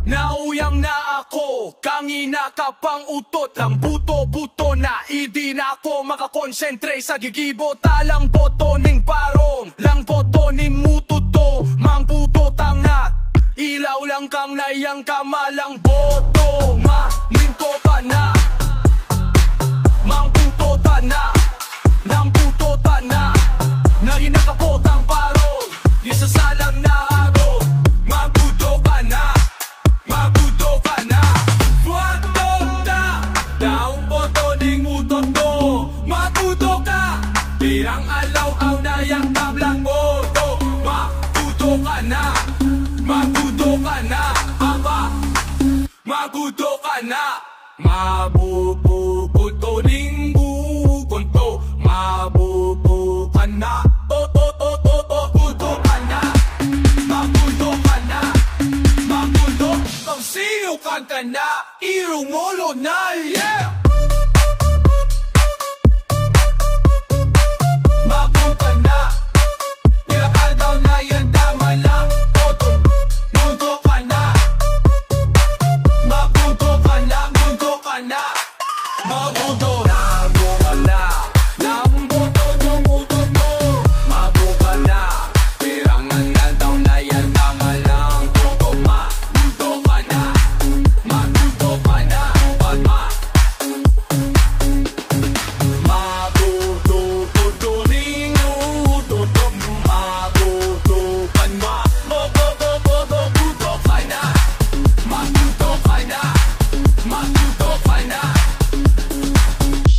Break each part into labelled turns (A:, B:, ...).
A: Nauyang na ako, kangina ka pang utot. Ang buto-buto na, idi na ako makakonsentrate sa gigibo. Talang boto ning parong, lang boto ning mututo. Mang puto tangat, ilaw lang kang nayang kamalang boto. Minto ka na, mang puto na, nang puto na. Nahinakapotang parong, isasalang na araw. Mabuto ka na, mabuto ka na. Boto na, daong boto ning mutot mo. Mabuto ka, pirang alaw-aw na yang tablang boto. Mabuto ka na, mabuto ka na. Aba, mabuto ka na. Mabubuto ning bukon to. Mabuto ka na. Mabuto ka na. Mabuto ka na. Mabuto. Kung sino ka na, irumolo na, yeah! Mabuto na. Irakal daw na yan, tama lang. Boto, muto ka na. Mabuto ka na, muto ka na. Mabuto na, buka na. Nang boto yung muto mo. Mabuka na. Pirangan na daw na yan, tama lang. Boto, mabuto ka na. Mabuto ka na. Pagma. Mabuto, puto rin uto. Mabuto ka na. Mabuto ka na. Mabuto ka na. Mabuto ka na.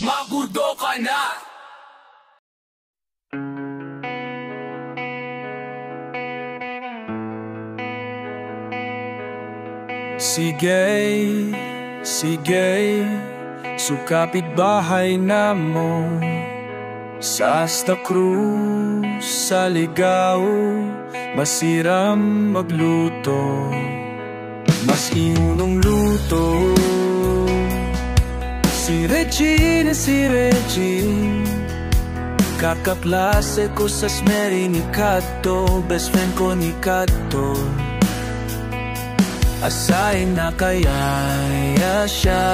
A: Mabuto ka na. Sige, sige, sukapit bahay na mo. Sa Santa Cruz, sa Ligao, masiram magluto. Mas inunong luto. Si Regine, kakaklase ko sa Smeri ni Kato. Best friend ko ni Kato. Asay na kaya siya.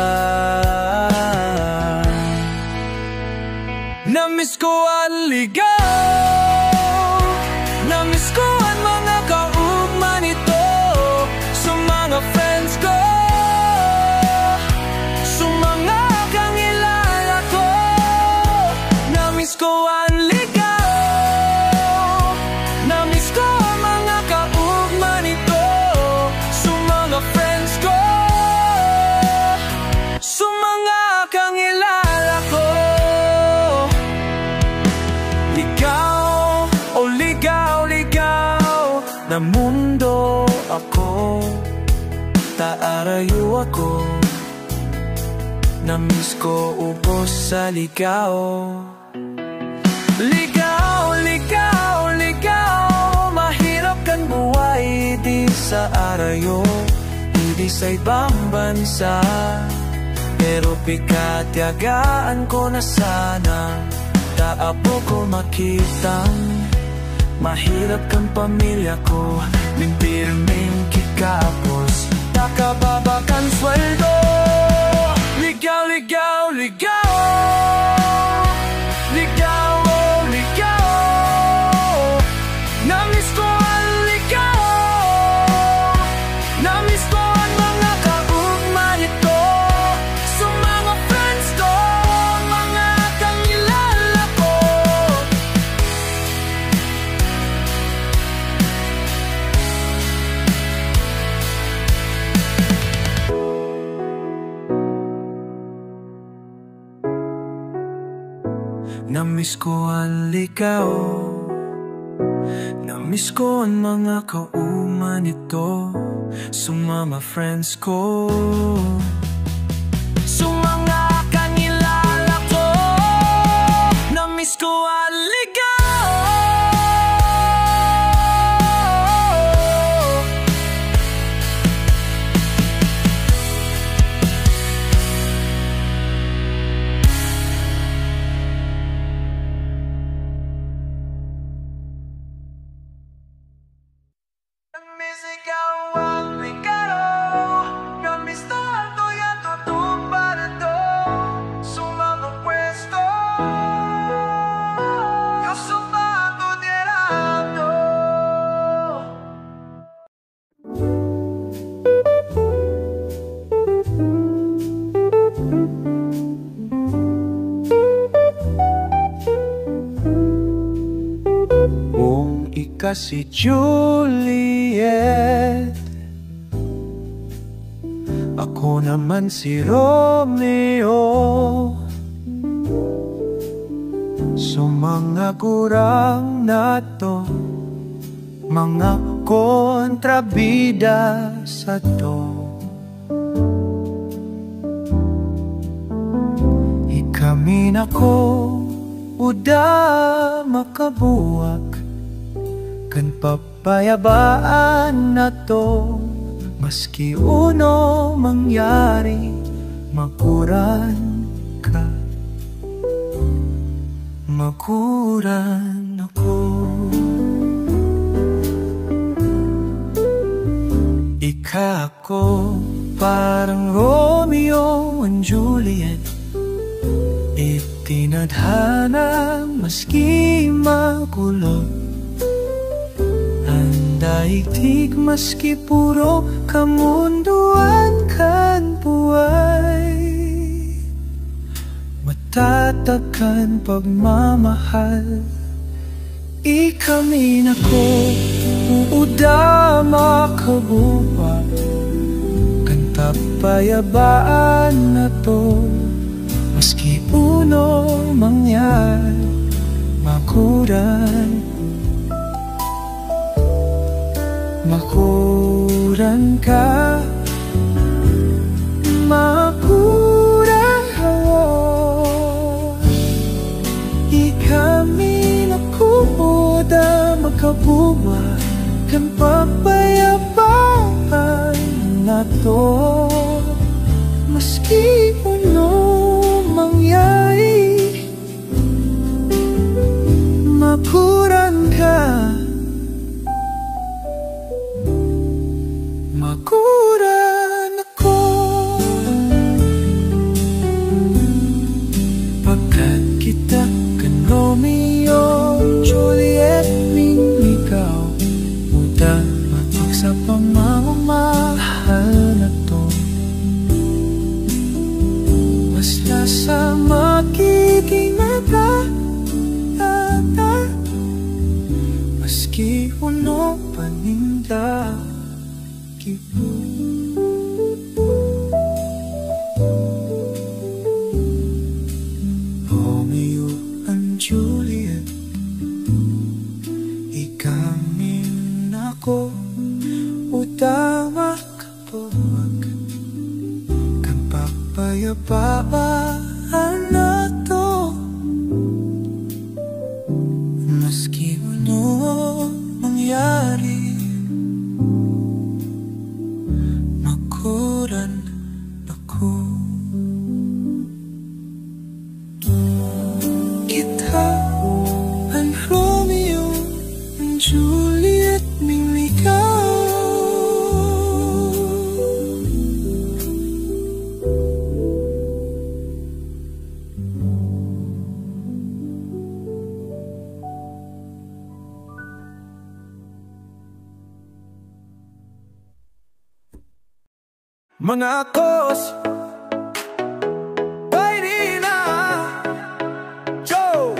A: Namiss ko ang ligaw. Namiss ko ang mga kaugman nito. Sa mga friends ko, sa mga kangilala ko. Namiss ko ang ligaw. Namiss ko ang mga kaugman nito. Sa mga friends ko, sa mga kangilala ko. Ligaw, oh ligaw, ligaw na mundo ako. Taarayo ako. Namiss ko ubos sa ligaw. Ligaw, ligaw, ligaw. Mahirap kan buhay di sa arayo. Hindi sa ibang bansa. Pero pikatyagaan ko na sana. Taapo ko makitang mahirap kang pamilya ko. Mimpirming kikapos. Takababakan sweldo. Ligaw, ligaw, ligaw. Ligaw, oh ligaw. Namiss ko ang ligaw. Namiss ko ang mga kaugman nito. Sa mga friends ko, mga kangilala ko. Namiss ko ang ligaw. Namiss ko ang mga kauman nito. Sa mga friends ko, sa mga kangilala ko. Namiss ko ang ligaw. Namiss ikaw ang ligaw.
B: ka si Juliet, ako naman si Romeo. So mga kurang na to, mga kontrabida sa to, ikamin ako uda makabuwak kan papayabaan na to. Maski uno mangyari, makuran ka, makuran ako. Ika ako parang Romeo and Juliet, itinadhana maski makulot, daigdig maski puro kamunduan kan buhay. Matatagkan pagmamahal, ikamin ako uuda makabuwa kan papayabaan na to. Maski uno mangyari, makuran, makuran ka, makuran ako. Ikamin ako uda makabuwa kan papayabaan na to. Maski uno mangyari, makuran ka, makuran ako. Pagkat kita kan Romeo, Juliet, minligaw, muda matok sa pamamahal na to. Basta sa magiging mata, maski uno paninda. Romeo and Juliet, ikamin ako uda makabuwag kan papayabaan na to. Maski ano mangyari, makuran ako. Kita ang Romeo and Juliet, minligaw. Mga akos, pwede na Joe.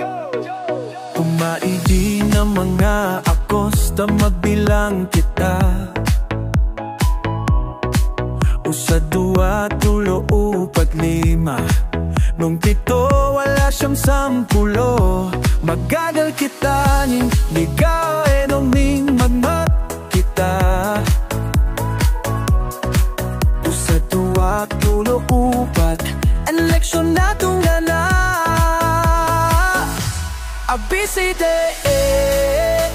B: Kumaidi na mga akos, ta magbilang kita. Usa, dua, tulo, upat, lima. Nung pito, wala siyang sampulo. Magagal kita ning ligaw, nung ning magmat kita. Tulo, upat, eleksyon na tunga na. A, B, C, D, E,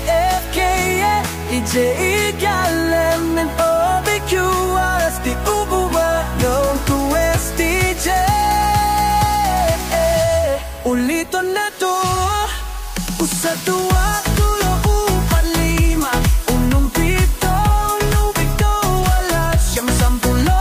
B: F, K, E, J, K, L, M, N, O, P, Q, R, S, T, U, V, W, X, Y, Z. Ulito na to. Usa, dua, tulo, upat, lima. Unong, pito, unong, pito, wala siyang sampulo.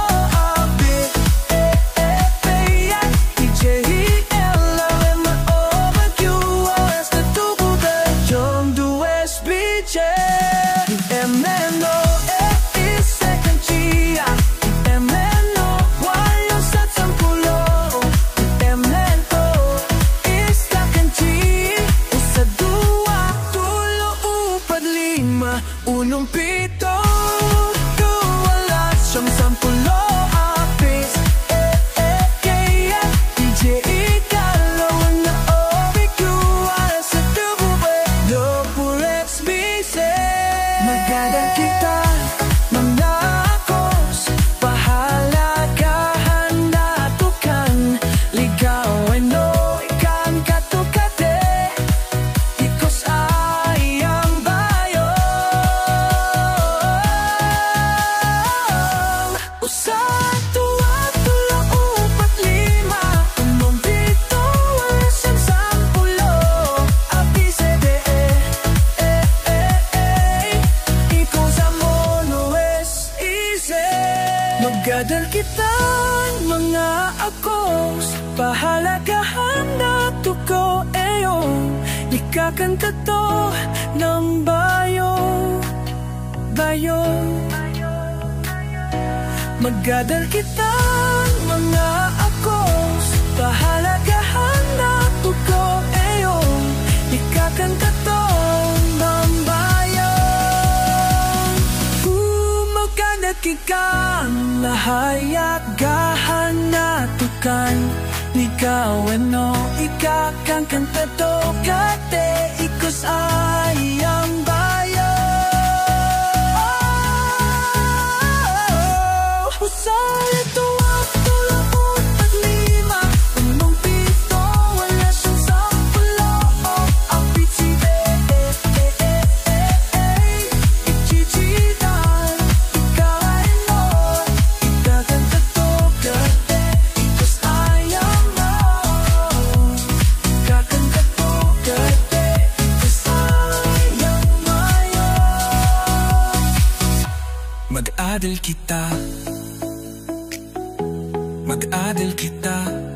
B: Punong pito, wala siyang sampulo. Apis, kaya DJ ikalaw na OBQ. Sa tubo, double XBC. Magandang kita, mga akos. Pahalagahan na tukan. Ligawan no, ikan katukate. Ikos ay ang bayo. Usan, tuwa, tula, upat, lima. Punong pito, wala siyang sampulo. Apis, ikaw sa mono easy. Magdadal kitang mga akos. Pahalagahan na tuko ikakanta to ng bayo. Magdadal kitang mga akos. Pahalagahan na tuko ikakanta to ng bayo. Magdadal kitang lahayagahan na tukan. Ligawan no, ikakang kanta to kate. Ikos ay ang bayo. Usay ito ang tula, upat, lima. Punong pito, wala siyang sampulo. Apis, ichichitan. Ikaw ay mo, ikakanta to kate. Ikos ay ang bayo. Ikakanta to kate. Ikos ay ang bayo. Mag-adal kita, mag-adal kita.